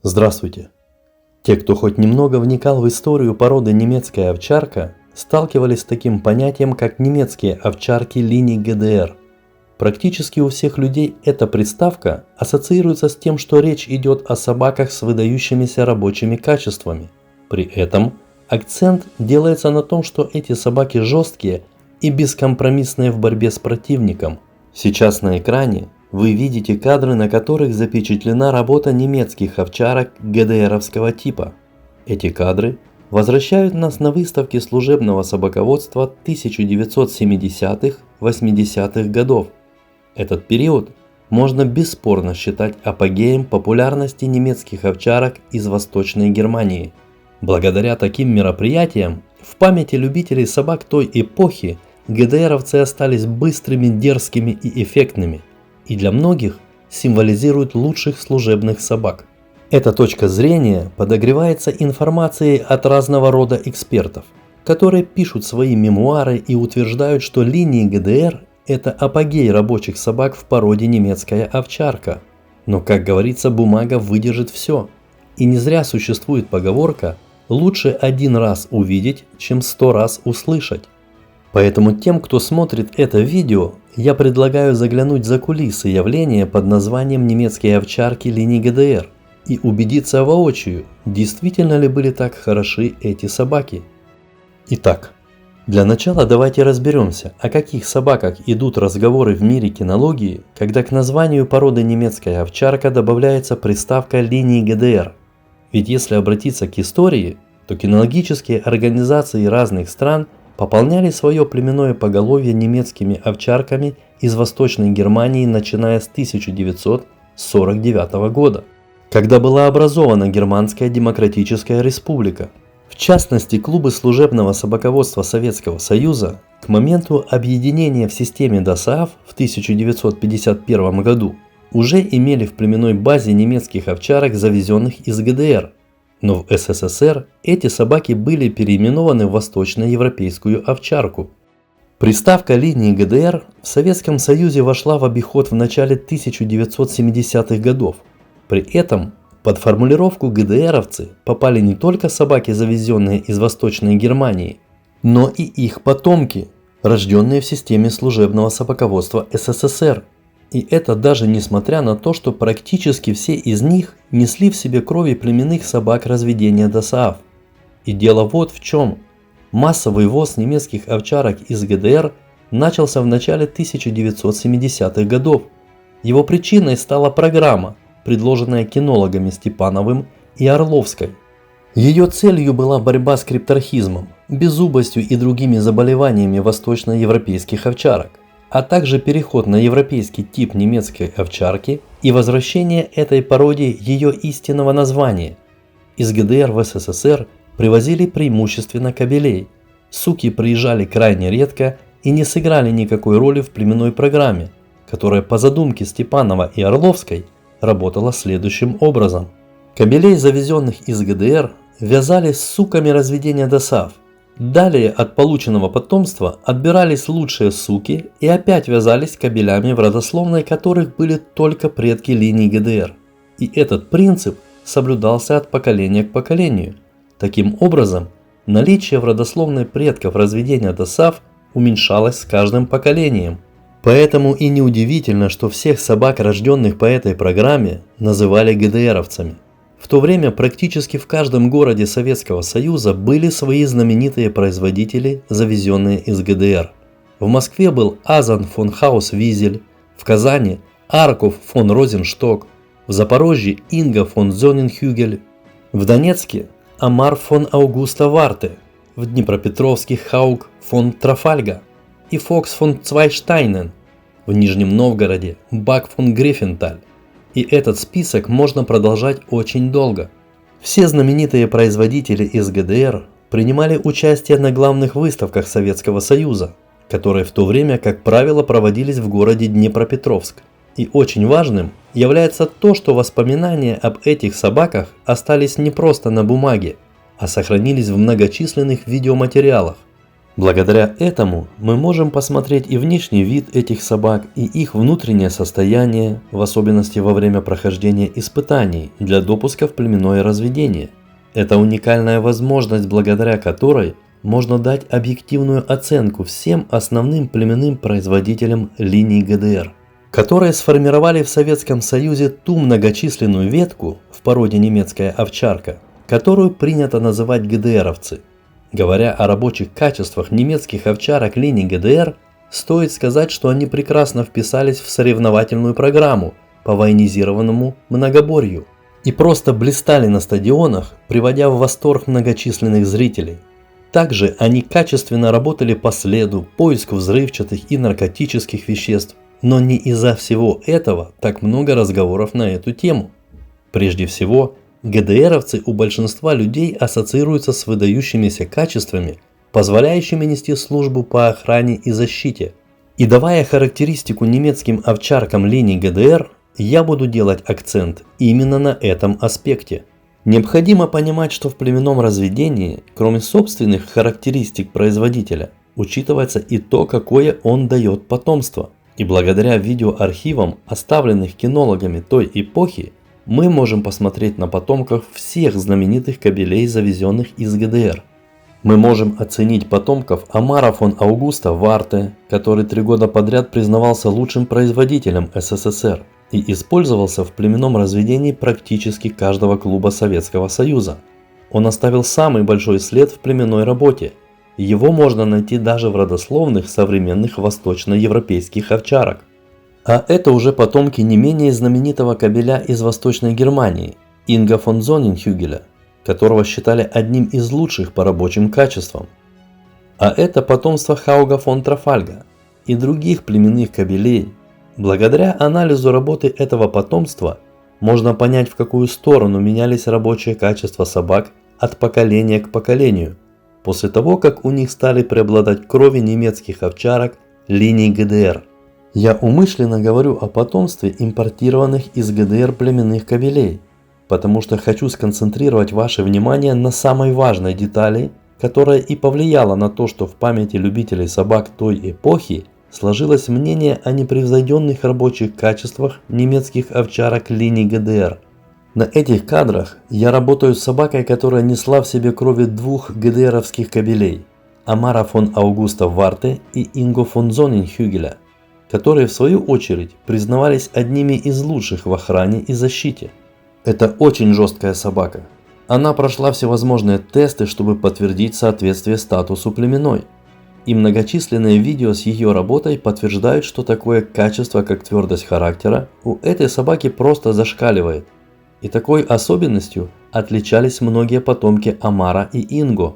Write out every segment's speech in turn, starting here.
Здравствуйте! Те, кто хоть немного вникал в историю породы немецкая овчарка, сталкивались с таким понятием, как немецкие овчарки линий ГДР. Практически у всех людей эта приставка ассоциируется с тем, что речь идет о собаках с выдающимися рабочими качествами. При этом акцент делается на том, что эти собаки жесткие и бескомпромиссные в борьбе с противником. Сейчас на экране вы видите кадры, на которых запечатлена работа немецких овчарок ГДРовского типа. Эти кадры возвращают нас на выставки служебного собаководства 1970-80-х годов. Этот период можно бесспорно считать апогеем популярности немецких овчарок из Восточной Германии. Благодаря таким мероприятиям в памяти любителей собак той эпохи ГДРовцы остались быстрыми, дерзкими и эффектными, и для многих символизируют лучших служебных собак. Эта точка зрения подогревается информацией от разного рода экспертов, которые пишут свои мемуары и утверждают, что линии ГДР – это апогей рабочих собак в породе немецкая овчарка. Но, как говорится, бумага выдержит все. И не зря существует поговорка «лучше один раз увидеть, чем 100 раз услышать». Поэтому тем, кто смотрит это видео, я предлагаю заглянуть за кулисы явления под названием немецкие овчарки линий ГДР и убедиться воочию, действительно ли были так хороши эти собаки. Итак, для начала давайте разберемся, о каких собаках идут разговоры в мире кинологии, когда к названию породы немецкая овчарка добавляется приставка линии ГДР. Ведь если обратиться к истории, то кинологические организации разных стран пополняли свое племенное поголовье немецкими овчарками из Восточной Германии, начиная с 1949 года, когда была образована Германская Демократическая Республика. В частности, клубы служебного собаководства Советского Союза к моменту объединения в системе ДОСААФ в 1951 году уже имели в племенной базе немецких овчарок, завезенных из ГДР. Но в СССР эти собаки были переименованы в восточноевропейскую овчарку. Приставка линии ГДР в Советском Союзе вошла в обиход в начале 1970-х годов. При этом под формулировку ГДРовцы попали не только собаки, завезенные из Восточной Германии, но и их потомки, рожденные в системе служебного собаководства СССР. И это даже несмотря на то, что практически все из них несли в себе крови племенных собак разведения ДОСААФ. И дело вот в чем. Массовый ввоз немецких овчарок из ГДР начался в начале 1970-х годов. Его причиной стала программа, предложенная кинологами Степановым и Орловской. Ее целью была борьба с крипторхизмом, беззубостью и другими заболеваниями восточноевропейских овчарок, а также переход на европейский тип немецкой овчарки и возвращение этой породе ее истинного названия. Из ГДР в СССР привозили преимущественно кобелей. Суки приезжали крайне редко и не сыграли никакой роли в племенной программе, которая по задумке Степанова и Орловской работала следующим образом. Кобелей, завезенных из ГДР, вязали с суками разведения ДОСААФ. Далее от полученного потомства отбирались лучшие суки и опять вязались кобелями, в родословной которых были только предки линий ГДР. И этот принцип соблюдался от поколения к поколению. Таким образом, наличие в родословной предков разведения ДОСААФ уменьшалось с каждым поколением. Поэтому и неудивительно, что всех собак, рожденных по этой программе, называли ГДРовцами. В то время практически в каждом городе Советского Союза были свои знаменитые производители, завезенные из ГДР. В Москве был Азан фон Хаус-Визель, в Казани Арков фон Розеншток, в Запорожье Инга фон Зоненхюгель, в Донецке Амар фон Аугуста Варте, в Днепропетровске Хаук фон Трафальга и Фокс фон Цвайштайнен, в Нижнем Новгороде Бак фон Грефенталь. И этот список можно продолжать очень долго. Все знаменитые производители из ГДР принимали участие на главных выставках Советского Союза, которые в то время, как правило, проводились в городе Днепропетровск. И очень важным является то, что воспоминания об этих собаках остались не просто на бумаге, а сохранились в многочисленных видеоматериалах. Благодаря этому мы можем посмотреть и внешний вид этих собак, и их внутреннее состояние, в особенности во время прохождения испытаний для допуска в племенное разведение. Это уникальная возможность, благодаря которой можно дать объективную оценку всем основным племенным производителям линий ГДР, которые сформировали в Советском Союзе ту многочисленную ветку в породе немецкая овчарка, которую принято называть ГДРовцы. Говоря о рабочих качествах немецких овчарок линий ГДР, стоит сказать, что они прекрасно вписались в соревновательную программу по военизированному многоборью и просто блистали на стадионах, приводя в восторг многочисленных зрителей. Также они качественно работали по следу, поиску взрывчатых и наркотических веществ, но не из-за всего этого так много разговоров на эту тему. Прежде всего, ГДРовцы у большинства людей ассоциируются с выдающимися качествами, позволяющими нести службу по охране и защите. И давая характеристику немецким овчаркам линий ГДР, я буду делать акцент именно на этом аспекте. Необходимо понимать, что в племенном разведении, кроме собственных характеристик производителя, учитывается и то, какое он дает потомство. И благодаря видеоархивам, оставленных кинологами той эпохи, мы можем посмотреть на потомков всех знаменитых кобелей, завезенных из ГДР. Мы можем оценить потомков Амара фон Аугуста Варте, который 3 года подряд признавался лучшим производителем СССР и использовался в племенном разведении практически каждого клуба Советского Союза. Он оставил самый большой след в племенной работе. Его можно найти даже в родословных современных восточноевропейских овчарок. А это уже потомки не менее знаменитого кобеля из Восточной Германии, Инга фон Зонненхюгеля, которого считали одним из лучших по рабочим качествам. А это потомство Хауга фон Трафальга и других племенных кобелей. Благодаря анализу работы этого потомства можно понять, в какую сторону менялись рабочие качества собак от поколения к поколению, после того, как у них стали преобладать крови немецких овчарок линий ГДР. Я умышленно говорю о потомстве импортированных из ГДР племенных кобелей, потому что хочу сконцентрировать ваше внимание на самой важной детали, которая и повлияла на то, что в памяти любителей собак той эпохи сложилось мнение о непревзойденных рабочих качествах немецких овчарок линий ГДР. На этих кадрах я работаю с собакой, которая несла в себе крови 2 ГДРовских кобелей – Амара фон Аугуста Варте и Инго фон Зонненхюгеля, которые в свою очередь признавались одними из лучших в охране и защите. Это очень жесткая собака. Она прошла всевозможные тесты, чтобы подтвердить соответствие статусу племенной. И многочисленные видео с ее работой подтверждают, что такое качество, как твердость характера, у этой собаки просто зашкаливает. И такой особенностью отличались многие потомки Амара и Инго.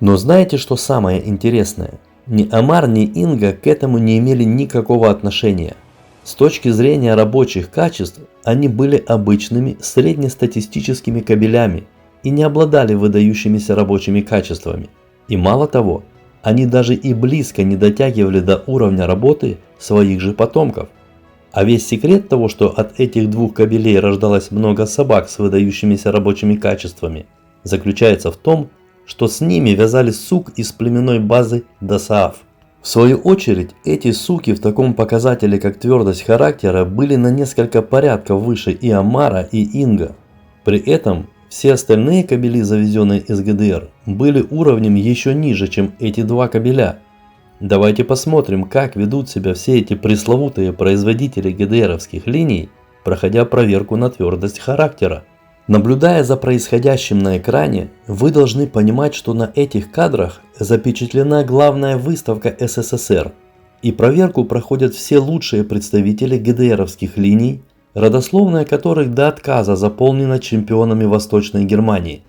Но знаете, что самое интересное? Ни Амар, ни Инга к этому не имели никакого отношения. С точки зрения рабочих качеств, они были обычными среднестатистическими кобелями и не обладали выдающимися рабочими качествами. И мало того, они даже и близко не дотягивали до уровня работы своих же потомков. А весь секрет того, что от этих 2 кобелей рождалось много собак с выдающимися рабочими качествами, заключается в том, что с ними вязали сук из племенной базы ДОСААФ. В свою очередь, эти суки в таком показателе, как твердость характера, были на несколько порядков выше и Амара, и Инга. При этом все остальные кобели, завезенные из ГДР, были уровнем еще ниже, чем эти 2 кобеля. Давайте посмотрим, как ведут себя все эти пресловутые производители ГДРовских линий, проходя проверку на твердость характера. Наблюдая за происходящим на экране, вы должны понимать, что на этих кадрах запечатлена главная выставка СССР, и проверку проходят все лучшие представители ГДРовских линий, родословная которых до отказа заполнена чемпионами Восточной Германии.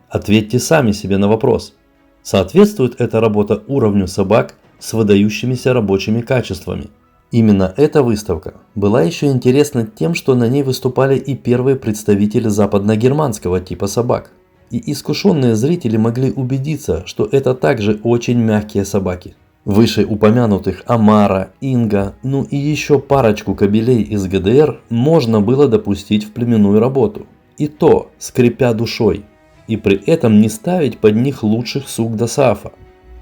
Ответьте сами себе на вопрос, соответствует эта работа уровню собак с выдающимися рабочими качествами? Именно эта выставка была еще интересна тем, что на ней выступали и первые представители западногерманского типа собак. И искушенные зрители могли убедиться, что это также очень мягкие собаки. Выше упомянутых Амара, Инга, ну и еще парочку кобелей из ГДР можно было допустить в племенную работу. И то, скрипя душой. И при этом не ставить под них лучших сук ДОСААФа.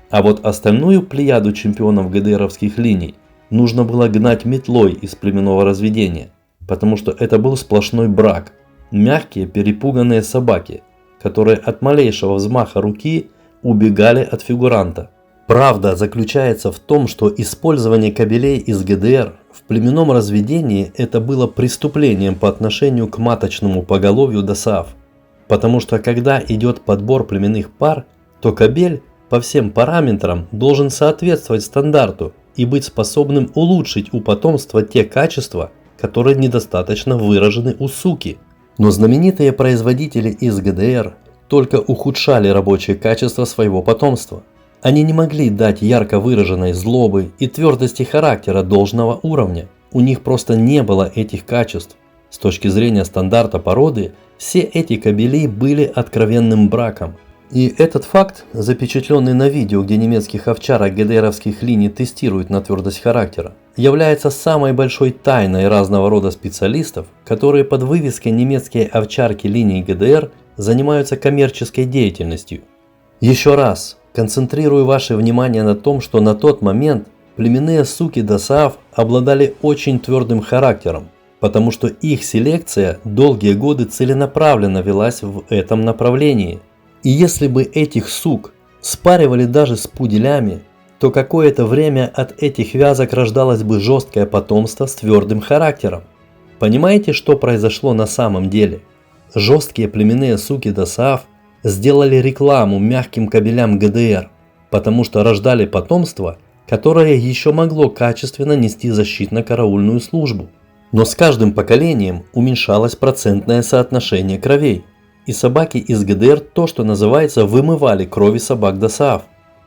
А вот остальную плеяду чемпионов ГДРовских линий нужно было гнать метлой из племенного разведения, потому что это был сплошной брак. Мягкие перепуганные собаки, которые от малейшего взмаха руки убегали от фигуранта. Правда заключается в том, что использование кобелей из ГДР в племенном разведении это было преступлением по отношению к маточному поголовью ДОСААФ. Потому что когда идет подбор племенных пар, то кобель по всем параметрам должен соответствовать стандарту и быть способным улучшить у потомства те качества, которые недостаточно выражены у суки. Но знаменитые производители из ГДР только ухудшали рабочие качества своего потомства. Они не могли дать ярко выраженной злобы и твердости характера должного уровня. У них просто не было этих качеств. С точки зрения стандарта породы, все эти кобели были откровенным браком. И этот факт, запечатленный на видео, где немецких овчарок ГДРовских линий тестируют на твердость характера, является самой большой тайной разного рода специалистов, которые под вывеской «немецкие овчарки линий ГДР» занимаются коммерческой деятельностью. Еще раз концентрирую ваше внимание на том, что на тот момент племенные суки ДОСААФ обладали очень твердым характером, потому что их селекция долгие годы целенаправленно велась в этом направлении. И если бы этих сук спаривали даже с пуделями, то какое-то время от этих вязок рождалось бы жесткое потомство с твердым характером. Понимаете, что произошло на самом деле? Жесткие племенные суки ДОСААФ сделали рекламу мягким кобелям ГДР, потому что рождали потомство, которое еще могло качественно нести защитно-караульную службу. Но с каждым поколением уменьшалось процентное соотношение кровей, и собаки из ГДР то, что называется, вымывали крови собак ДОСААФ.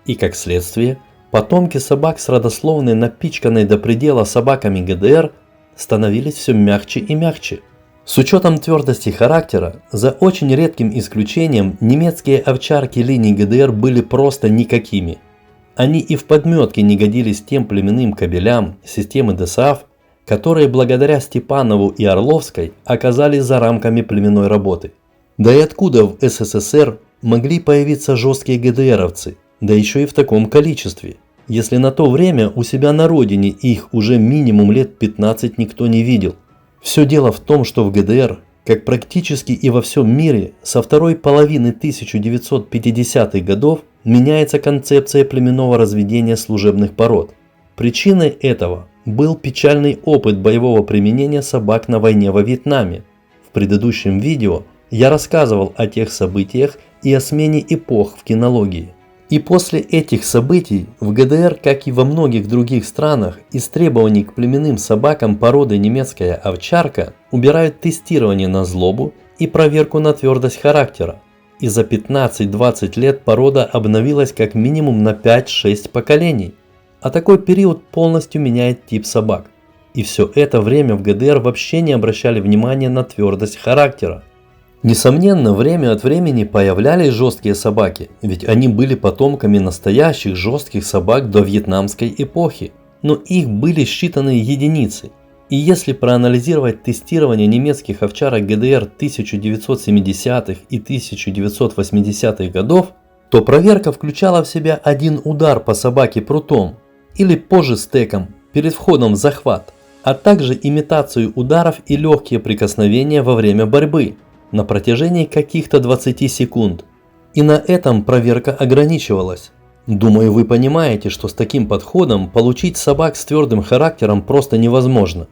И как следствие, потомки собак с родословной напичканной до предела собаками ГДР становились все мягче и мягче. С учетом твердости характера, за очень редким исключением, немецкие овчарки линий ГДР были просто никакими. Они и в подметке не годились тем племенным кобелям системы ДОСААФ, которые благодаря Степанову и Орловской оказались за рамками племенной работы. Да и откуда в СССР могли появиться жесткие ГДРовцы, да еще и в таком количестве, если на то время у себя на родине их уже минимум лет 15 никто не видел. Все дело в том, что в ГДР, как практически и во всем мире, со второй половины 1950-х годов меняется концепция племенного разведения служебных пород. Причиной этого был печальный опыт боевого применения собак на войне во Вьетнаме. В предыдущем видео я рассказывал о тех событиях и о смене эпох в кинологии. И после этих событий в ГДР, как и во многих других странах, из требований к племенным собакам породы немецкая овчарка убирают тестирование на злобу и проверку на твердость характера. И за 15-20 лет порода обновилась как минимум на 5-6 поколений. А такой период полностью меняет тип собак. И все это время в ГДР вообще не обращали внимания на твердость характера. Несомненно, время от времени появлялись жесткие собаки, ведь они были потомками настоящих жестких собак до вьетнамской эпохи, но их были считанные единицы. И если проанализировать тестирование немецких овчарок ГДР 1970-х и 1980-х годов, то проверка включала в себя один удар по собаке прутом или позже стеком перед входом в захват, а также имитацию ударов и легкие прикосновения во время борьбы на протяжении каких-то 20 секунд. И на этом проверка ограничивалась. Думаю, вы понимаете, что с таким подходом получить собак с твердым характером просто невозможно.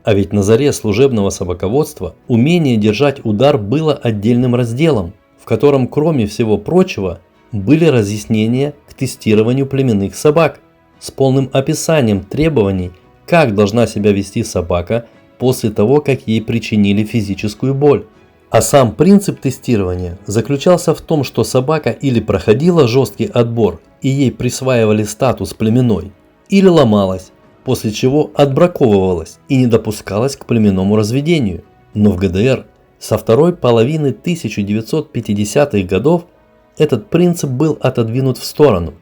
А ведь на заре служебного собаководства умение держать удар было отдельным разделом, в котором, кроме всего прочего, были разъяснения к тестированию племенных собак с полным описанием требований, как должна себя вести собака после того, как ей причинили физическую боль. А сам принцип тестирования заключался в том, что собака или проходила жесткий отбор и ей присваивали статус племенной, или ломалась, после чего отбраковывалась и не допускалась к племенному разведению. Но в ГДР со второй половины 1950-х годов этот принцип был отодвинут в сторону,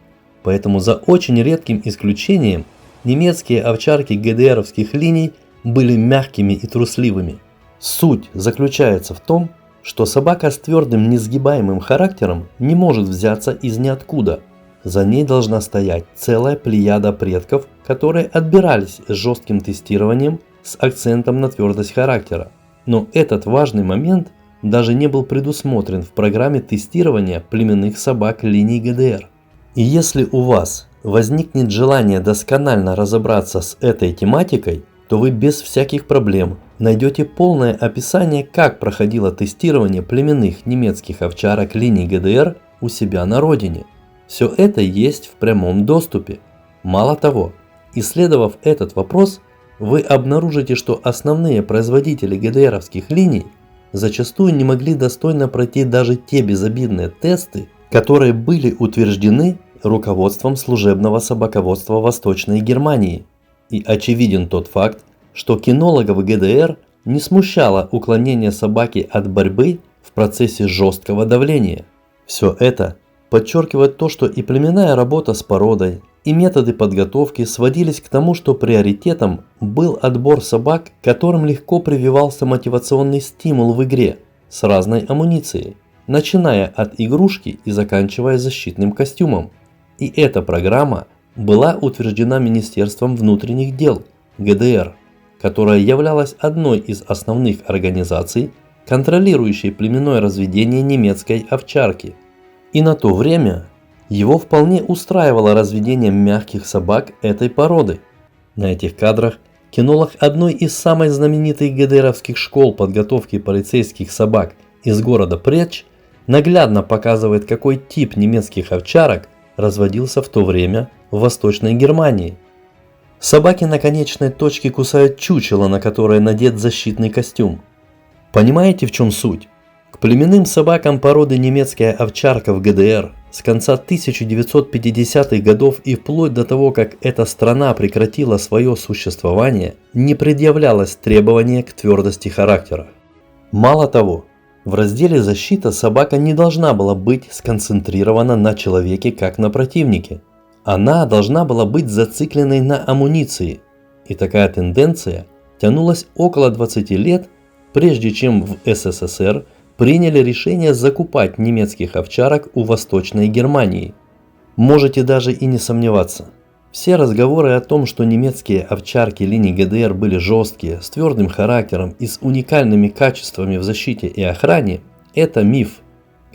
поэтому за очень редким исключением немецкие овчарки ГДРовских линий были мягкими и трусливыми. Суть заключается в том, что собака с твердым несгибаемым характером не может взяться из ниоткуда. за ней должна стоять целая плеяда предков, которые отбирались с жестким тестированием с акцентом на твердость характера. Но этот важный момент даже не был предусмотрен в программе тестирования племенных собак линий ГДР. И если у вас возникнет желание досконально разобраться с этой тематикой, то вы без всяких проблем найдете полное описание, как проходило тестирование племенных немецких овчарок линий ГДР у себя на родине. Все это есть в прямом доступе. Мало того, исследовав этот вопрос, вы обнаружите, что основные производители ГДРовских линий зачастую не могли достойно пройти даже те безобидные тесты, которые были утверждены руководством служебного собаководства Восточной Германии. И очевиден тот факт, что кинологов ГДР не смущало уклонение собаки от борьбы в процессе жесткого давления. Все это подчеркивает то, что и племенная работа с породой, и методы подготовки сводились к тому, что приоритетом был отбор собак, которым легко прививался мотивационный стимул в игре с разной амуницией, начиная от игрушки и заканчивая защитным костюмом. И эта программа была утверждена Министерством внутренних дел ГДР, которая являлась одной из основных организаций, контролирующей племенное разведение немецкой овчарки. И на то время его вполне устраивало разведение мягких собак этой породы. На этих кадрах кинолог одной из самых знаменитых ГДРовских школ подготовки полицейских собак из города Преч наглядно показывает, какой тип немецких овчарок разводился в то время в Восточной Германии. Собаки на конечной точке кусают чучело, на которое надет защитный костюм. Понимаете, в чем суть? К племенным собакам породы немецкая овчарка в ГДР с конца 1950-х годов и вплоть до того, как эта страна прекратила свое существование, не предъявлялось требования к твердости характера. Мало того, в разделе «Защита» собака не должна была быть сконцентрирована на человеке как на противнике. Она должна была быть зацикленной на амуниции. И такая тенденция тянулась около 20 лет, прежде чем в СССР приняли решение закупать немецких овчарок у Восточной Германии. Можете даже и не сомневаться. Все разговоры о том, что немецкие овчарки линий ГДР были жесткие, с твердым характером и с уникальными качествами в защите и охране, это миф,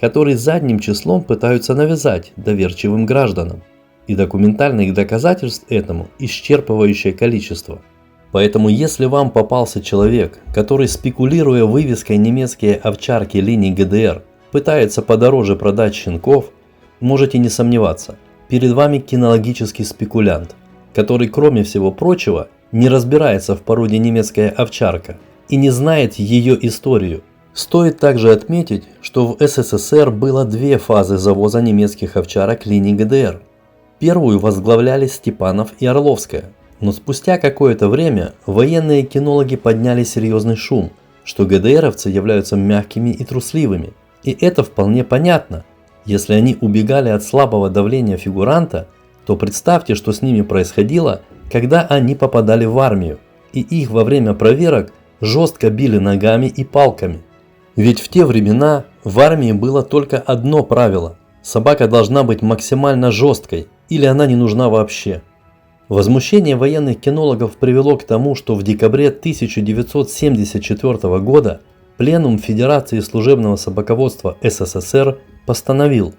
который задним числом пытаются навязать доверчивым гражданам. И документальных доказательств этому исчерпывающее количество. Поэтому если вам попался человек, который, спекулируя вывеской «немецкие овчарки линий ГДР», пытается подороже продать щенков, можете не сомневаться, перед вами кинологический спекулянт, который, кроме всего прочего, не разбирается в породе немецкая овчарка и не знает ее историю. Стоит также отметить, что в СССР было две фазы завоза немецких овчарок линий ГДР. Первую возглавляли Степанов и Орловская. Но спустя какое-то время военные кинологи подняли серьезный шум, что ГДРовцы являются мягкими и трусливыми. И это вполне понятно. Если они убегали от слабого давления фигуранта, то представьте, что с ними происходило, когда они попадали в армию, и их во время проверок жестко били ногами и палками. Ведь в те времена в армии было только одно правило – собака должна быть максимально жесткой, или она не нужна вообще. Возмущение военных кинологов привело к тому, что в декабре 1974 года Пленум Федерации служебного собаководства СССР постановил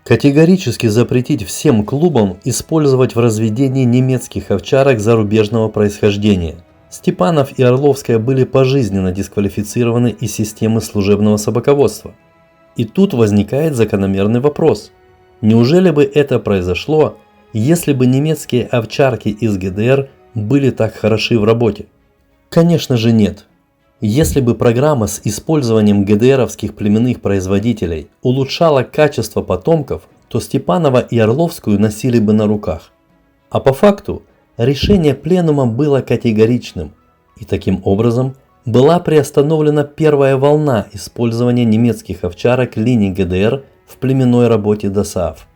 категорически запретить всем клубам использовать в разведении немецких овчарок зарубежного происхождения. Степанов и Орловская были пожизненно дисквалифицированы из системы служебного собаководства. И тут возникает закономерный вопрос. Неужели бы это произошло, если бы немецкие овчарки из ГДР были так хороши в работе? Конечно же нет. Если бы программа с использованием ГДРовских племенных производителей улучшала качество потомков, то Степанова и Орловскую носили бы на руках. А по факту решение пленума было категоричным, и таким образом была приостановлена первая волна использования немецких овчарок линий ГДР в племенной работе ДОСААФ.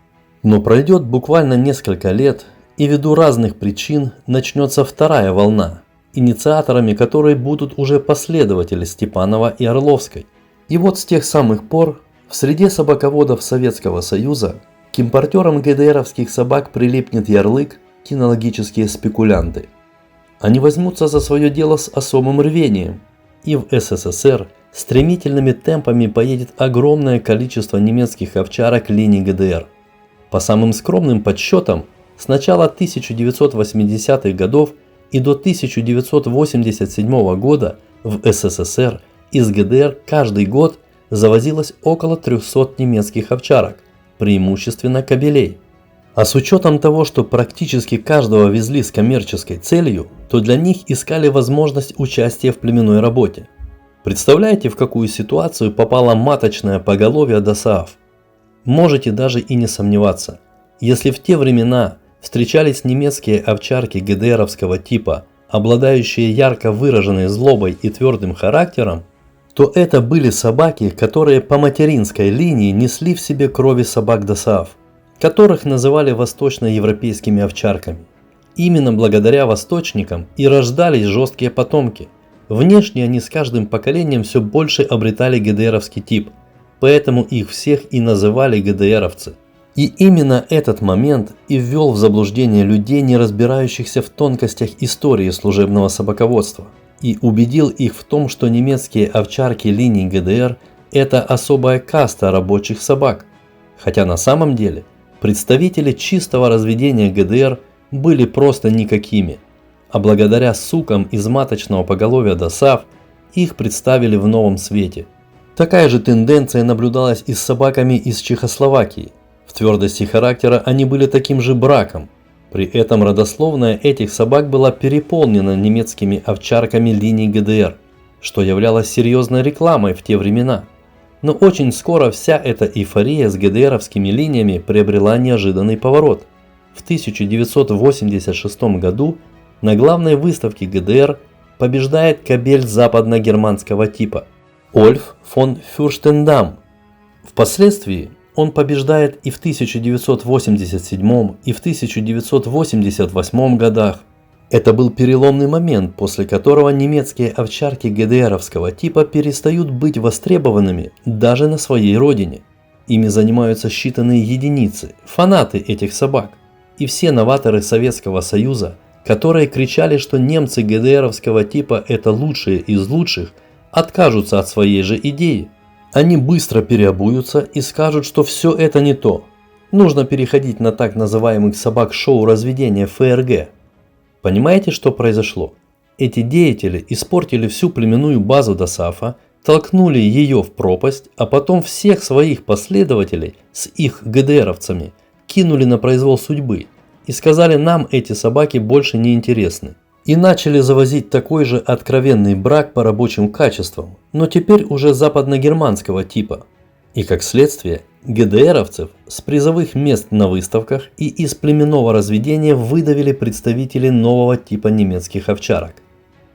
Но пройдет буквально несколько лет, и ввиду разных причин начнется вторая волна, инициаторами которой будут уже последователи Степанова и Орловской. И вот с тех самых пор в среде собаководов Советского Союза К импортерам ГДРовских собак прилипнет ярлык «кинологические спекулянты». Они возьмутся за свое дело с особым рвением, и в СССР стремительными темпами поедет огромное количество немецких овчарок линий ГДР. По самым скромным подсчетам, с начала 1980-х годов и до 1987 года в СССР из ГДР каждый год завозилось около 300 немецких овчарок, преимущественно кобелей. А с учетом того, что практически каждого везли с коммерческой целью, то для них искали возможность участия в племенной работе. Представляете, в какую ситуацию попало маточное поголовье ДОСААФ? Можете даже и не сомневаться, если в те времена встречались немецкие овчарки ГДРовского типа, обладающие ярко выраженной злобой и твердым характером, то это были собаки, которые по материнской линии несли в себе крови собак ДОСААФ, которых называли восточноевропейскими овчарками. Именно благодаря восточникам и рождались жесткие потомки. Внешне они с каждым поколением все больше обретали ГДРовский тип, поэтому их всех и называли ГДРовцы. И именно этот момент и ввел в заблуждение людей, не разбирающихся в тонкостях истории служебного собаководства, и убедил их в том, что немецкие овчарки линий ГДР – это особая каста рабочих собак, хотя на самом деле представители чистого разведения ГДР были просто никакими, а благодаря сукам из маточного поголовья ДОСААФ их представили в новом свете. Такая же тенденция наблюдалась и с собаками из Чехословакии. В твердости характера они были таким же браком. При этом родословная этих собак была переполнена немецкими овчарками линий ГДР, что являлось серьезной рекламой в те времена. Но очень скоро вся эта эйфория с ГДРовскими линиями приобрела неожиданный поворот. В 1986 году на главной выставке ГДР побеждает кобель западно-германского типа Ольф фон Фюрштендам. Впоследствии он побеждает и в 1987 и в 1988 годах. Это был переломный момент, после которого немецкие овчарки ГДРовского типа перестают быть востребованными даже на своей родине. Ими занимаются считанные единицы, фанаты этих собак. И все новаторы Советского Союза, которые кричали, что немцы ГДРовского типа это лучшие из лучших, откажутся от своей же идеи. Они быстро переобуются и скажут, что все это не то. Нужно переходить на так называемых собак шоу разведения ФРГ. Понимаете, что произошло? Эти деятели испортили всю племенную базу ДОСААФа, толкнули ее в пропасть, а потом всех своих последователей с их ГДРовцами кинули на произвол судьбы и сказали: нам эти собаки больше не интересны. И начали завозить такой же откровенный брак по рабочим качествам, но теперь уже западно-германского типа. И как следствие, ГДРовцев с призовых мест на выставках и из племенного разведения выдавили представители нового типа немецких овчарок.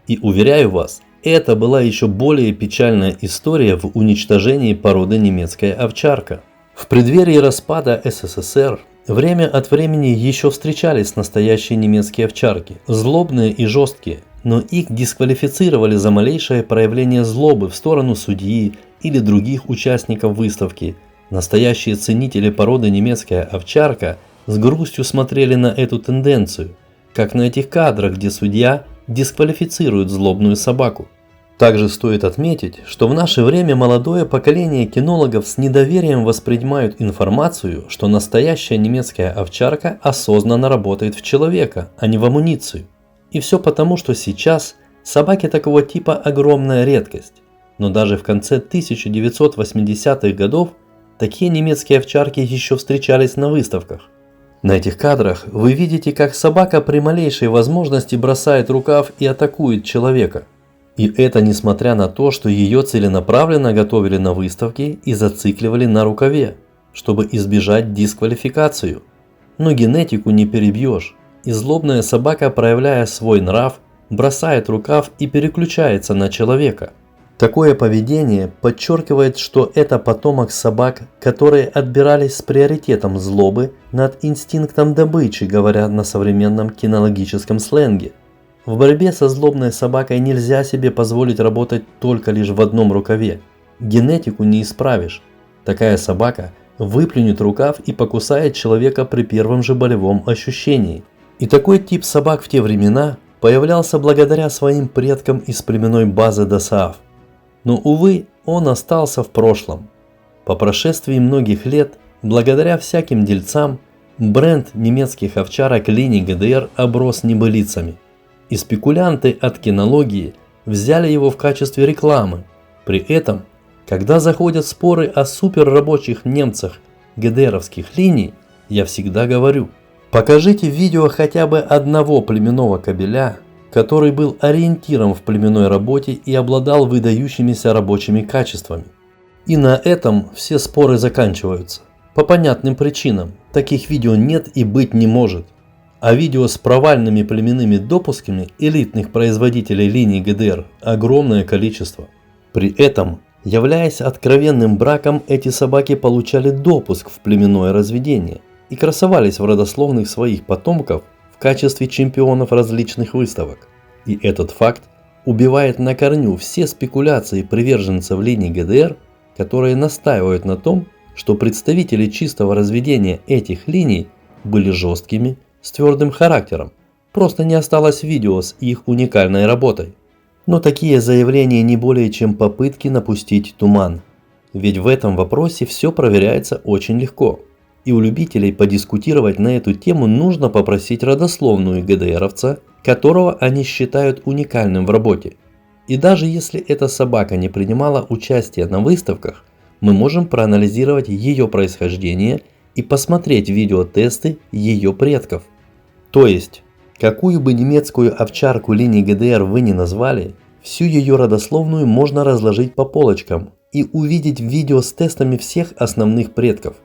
И уверяю вас, это была еще более печальная история в уничтожении породы немецкая овчарка. В преддверии распада СССР время от времени еще встречались настоящие немецкие овчарки, злобные и жесткие, но их дисквалифицировали за малейшее проявление злобы в сторону судьи или других участников выставки. Настоящие ценители породы немецкая овчарка с грустью смотрели на эту тенденцию, как на этих кадрах, где судья дисквалифицирует злобную собаку. Также стоит отметить, что в наше время молодое поколение кинологов с недоверием воспринимают информацию, что настоящая немецкая овчарка осознанно работает в человека, а не в амуницию. И все потому, что сейчас собаки такого типа огромная редкость. Но даже в конце 1980-х годов такие немецкие овчарки еще встречались на выставках. На этих кадрах вы видите, как собака при малейшей возможности бросает рукав и атакует человека. И это несмотря на то, что ее целенаправленно готовили на выставке и зацикливали на рукаве, чтобы избежать дисквалификацию. Но генетику не перебьешь, и злобная собака, проявляя свой нрав, бросает рукав и переключается на человека. Такое поведение подчеркивает, что это потомок собак, которые отбирались с приоритетом злобы над инстинктом добычи, говоря на современном кинологическом сленге. В борьбе со злобной собакой нельзя себе позволить работать только лишь в одном рукаве. Генетику не исправишь. Такая собака выплюнет рукав и покусает человека при первом же болевом ощущении. И такой тип собак в те времена появлялся благодаря своим предкам из племенной базы Дасааф. Но, увы, он остался в прошлом. По прошествии многих лет, благодаря всяким дельцам, бренд немецких овчарок линии ГДР оброс небылицами. И спекулянты от кинологии взяли его в качестве рекламы. При этом, когда заходят споры о суперрабочих немцах ГДРовских линий, я всегда говорю: покажите видео хотя бы одного племенного кобеля, который был ориентиром в племенной работе и обладал выдающимися рабочими качествами. И на этом все споры заканчиваются. По понятным причинам, таких видео нет и быть не может. А видео с провальными племенными допусками элитных производителей линий ГДР огромное количество. При этом, являясь откровенным браком, эти собаки получали допуск в племенное разведение и красовались в родословных своих потомков в качестве чемпионов различных выставок. И этот факт убивает на корню все спекуляции приверженцев линий ГДР, которые настаивают на том, что представители чистого разведения этих линий были жесткими, с твердым характером. Просто не осталось видео с их уникальной работой. Но такие заявления не более чем попытки напустить туман. Ведь в этом вопросе все проверяется очень легко. И у любителей подискутировать на эту тему нужно попросить родословную ГДРовца, которого они считают уникальным в работе. И даже если эта собака не принимала участие на выставках, мы можем проанализировать ее происхождение и посмотреть видеотесты ее предков. То есть, какую бы немецкую овчарку линии ГДР вы ни назвали, всю ее родословную можно разложить по полочкам и увидеть видео с тестами всех основных предков.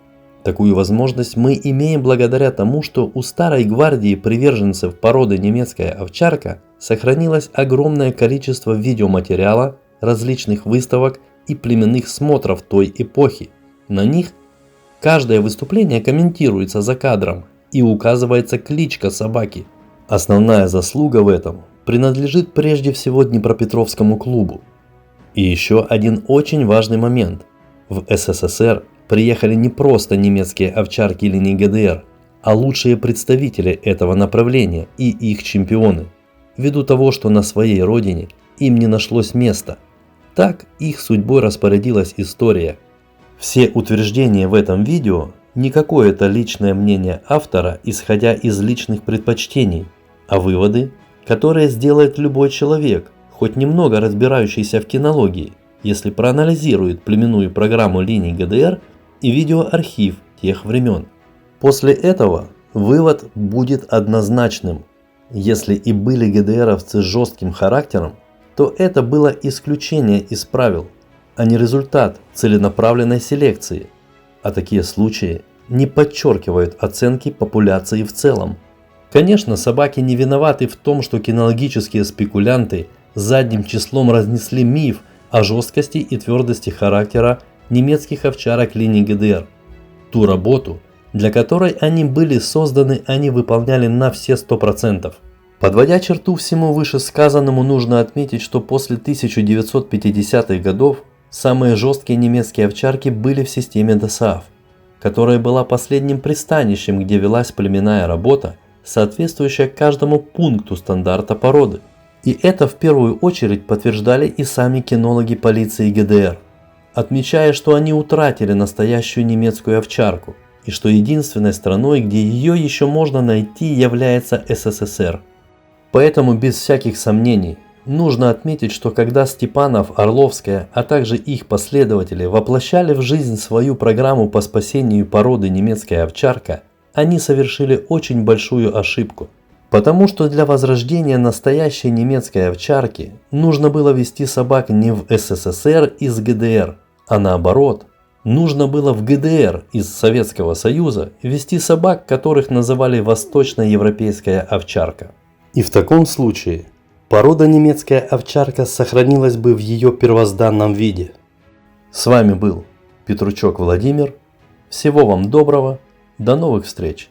Такую возможность мы имеем благодаря тому, что у старой гвардии приверженцев породы немецкая овчарка сохранилось огромное количество видеоматериала, различных выставок и племенных смотров той эпохи. На них каждое выступление комментируется за кадром и указывается кличка собаки. Основная заслуга в этом принадлежит прежде всего Днепропетровскому клубу. И еще один очень важный момент. В СССР приехали не просто немецкие овчарки линии ГДР, а лучшие представители этого направления и их чемпионы. Ввиду того, что на своей родине им не нашлось места. Так их судьбой распорядилась история. Все утверждения в этом видео не какое-то личное мнение автора, исходя из личных предпочтений, а выводы, которые сделает любой человек, хоть немного разбирающийся в кинологии, если проанализирует племенную программу линий ГДР и видеоархив тех времен. После этого вывод будет однозначным. Если и были ГДРовцы с жестким характером, то это было исключение из правил, а не результат целенаправленной селекции. А такие случаи не подчеркивают оценки популяции в целом. Конечно, собаки не виноваты в том, что кинологические спекулянты задним числом разнесли миф о жесткости и твердости характера немецких овчарок линии ГДР. Ту работу, для которой они были созданы, они выполняли на все 100%. Подводя черту всему вышесказанному, нужно отметить, что после 1950-х годов самые жесткие немецкие овчарки были в системе Дасааф, которая была последним пристанищем, где велась племенная работа, соответствующая каждому пункту стандарта породы. И это в первую очередь подтверждали и сами кинологи полиции ГДР, отмечая, что они утратили настоящую немецкую овчарку, и что единственной страной, где ее еще можно найти, является СССР. Поэтому без всяких сомнений нужно отметить, что когда Степанов, Орловская, а также их последователи воплощали в жизнь свою программу по спасению породы немецкая овчарка, они совершили очень большую ошибку. Потому что для возрождения настоящей немецкой овчарки нужно было вести собак не в СССР из ГДР, а наоборот, нужно было в ГДР из Советского Союза вести собак, которых называли восточноевропейская овчарка. И в таком случае порода немецкая овчарка сохранилась бы в ее первозданном виде. С вами был Петручок Владимир. Всего вам доброго. До новых встреч!